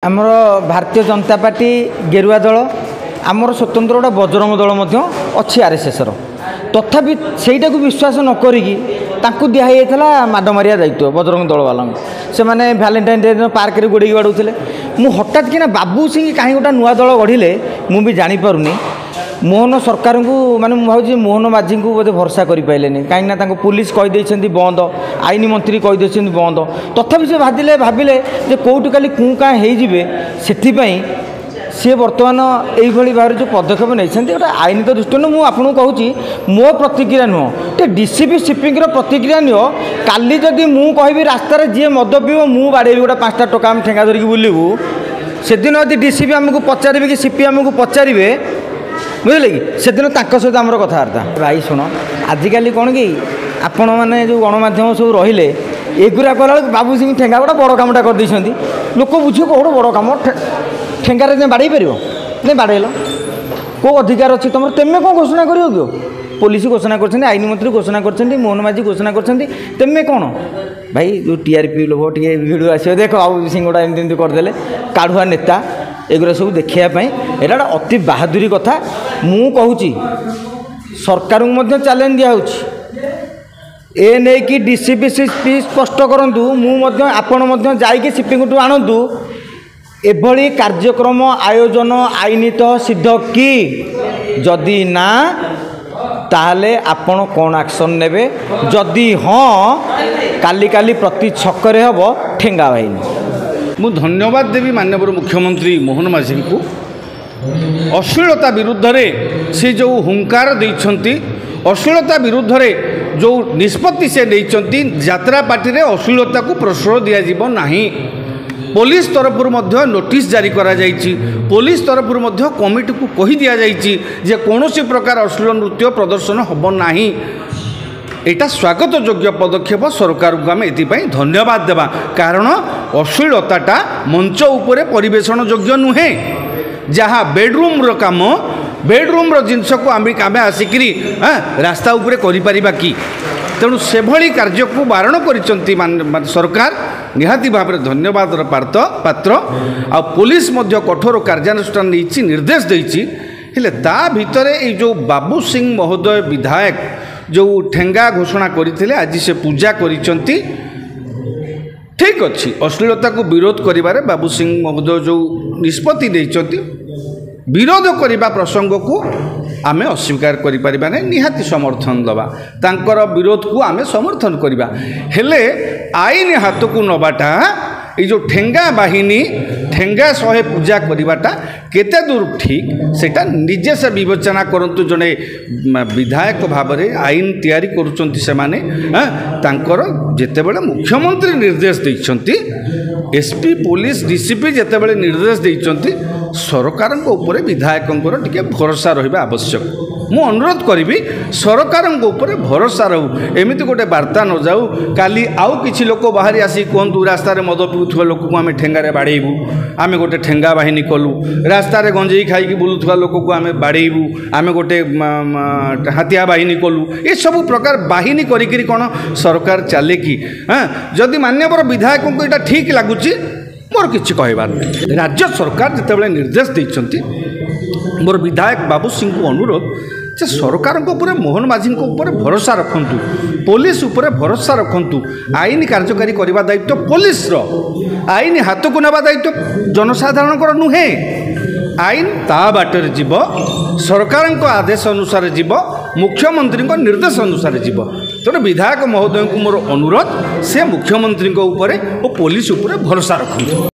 आमर भारतीय जनता पार्टी गेरुआ दल आमर स्वतंत्र गोटे बजरंग दल अच्छी आरएसएस तथापि सेटा को विश्वास न करिकी दिहला माड मारिया दायित्व बजरंग दल वाला से मैंने भैलेंटाइन डे दिन पार्क में गोड़ी बाड़ूले मु हठात कि बाबू सिंह कहीं गोटे नुआ दल गढ़िले मुझे जापरूनी मोहन सरकार को माने भाई मोहन माझी को बोधे भरोसा कर पारे कहीं पुलिस कहीदे बंद आईन मंत्री कहीदे बंद तथापि से भाविले कौटू काली कूँ क्या होपाई सी बर्तमान यही भाव जो पदक्षेप नहीं गोटे आईन तो दृष्टि मुझे आपको कहूँ मो प्रतिक्रिया नुह तो डीसीपी सीपी प्रतिक्रिया नियो काली जदि मु कहि रास्तार जी मद पीब मु बाड़ेबी गोटे 5टा टका आम ठेंगा धरिकी बुलू से दिन यदि डीसीपी आमको पचारे कि सीपी आमको पचारे बुझे कि से दिन सहित आम कथबार्ता भाई शुण आजिकल कौन कि आपण मैंने जो गणमाध्यम सब रहिले एगुरा कला बाबू सिंह ठेंगा गोटे बड़ कामटा करदे लोक बुझे कौन बड़ कम ठेंगार बाड़े पार नहीं बाड़ेल कौ अधिकार अच्छी तुम तेमें कौन घोषणा कर पुलिस घोषणा कर आईन मंत्री घोषणा कर मोहन माझी घोषणा कर कौन भाई जो टीआरपी लोग टे भिड़ आस देख बाबू सिंह गोटा एमती करदे काढ़ुआ नेता एगुरा सब देखापी एटा अति बाहादुरी कथा मु कहूँ सरकार को चैलेंज दिया ए नहीं कि डीसीपी सीपी स्पष्ट करूँ मुझे जाकि सीपी को आणतु एभली कार्यक्रम आयोजन आईनित सिद्ध कि जदि ना ताहले आपण कौन एक्शन नेबे जदि हाँ काली काली प्रति छकरे हम ठेंगा बाहिनी मु धन्यवाद देवी माननीय मुख्यमंत्री मोहन माझी को अश्लीलता विरुद्ध रे से जो हुंकार देइछंती अश्लीलता विरुद्ध रे जो निष्पत्ति से देइछंती यात्रा पार्टी रे अश्लीलता को प्रश्रय दिया जीव नाही पुलिस तरफ नोटिस जारी करा जाइछि पुलिस तरफ कमिटी को कही दिया जाइछि जे कौनसी प्रकार अश्लील नृत्य प्रदर्शन हब नाही एटा स्वागत योग्य पदक्षेप सरकार को आम एपाई धन्यवाद देवा कारण अश्लीलताटा मंच उपरे परिवेषण योग्य नुहे जहाँ बेडरूम रो काम बेडरूम रो जिनस को आम आसिकी रास्ता उपरे करि परिबा कि तेणु से भली कार्य को बारण करिसंती सरकार निहाती भाव में धन्यवाद पात्र आ पुलिस मध्य कठोर कार्यानुष्ठान नहीं निर्देश देइछि हेले ता भितरे ये जो बाबू सिंह महोदय विधायक जो ठेंगा घोषणा करते आज से पूजा करिसंती ठीक अच्छी अश्लीलता को विरोध करिबारे बाबू सिंह महोदय जो निष्पत्ति देइछंती विरोध करने प्रसंग को आमे अस्वीकार करिपारिबा नै निहाती समर्थन दबा तांकर विरोध को आमे समर्थन करिबा हेले आईन हाथ को नबाटा ये जो ठेंगा बाहिनी ठेंगा सहे पूजा करिबाटा केते दूर ठीक सेटा निजे से विवेचना करंतु जने विधायक भाव में आईन तैयारी करुचंती से माने तांकर जेते बेले मुख्यमंत्री निर्देश दैछंती एसपी पुलिस डीसीपी जेते बेले निर्देश दैछंती सरकार ऊपर विधायकों टिके भरोसा रहा आवश्यक मु अनुरोध करी सरकार ऊपर भरोसा रहू एमती गोटे वार्ता न जाऊ काली आउ किछि लोक बाहरी आसी कहतु रास्ता मद पिउथुवा लोक को आम ठेंगारे बाड़ेबू आम गोटे ठेंगा बाहिनी कलु रास्ता गंजेई खाई बुलुवा लोक को आम बाड़ेबू आम गोटे हाथिया बाहिनी कलु ये सब प्रकार बाहिनी करी कौन सरकार चले कि जदि मान्यवर विधायकों को यहाँ ठीक लगुच मोर किसी कहबार नहीं राज्य सरकार जितेबाला निर्देश देइछंती मोर विधायक बाबू सिंह को अनुरोध जे सरकार ऊपर मोहन माझी ऊपर भरोसा रखंतु पुलिस ऊपर भरोसा रखंतु आईन कार्यकारी करने दायित्व पुलिस आईन हाथ को नेबा दायित्व जनसाधारण नुहे आईन ता बाटर जीव सरकार आदेश अनुसार जीव मुख्यमंत्री निर्देश अनुसार जीव तेणु विधायक महोदय को मोर अनुरोध से मुख्यमंत्री ऊपर और पुलिस ऊपर भरोसा रखंतु।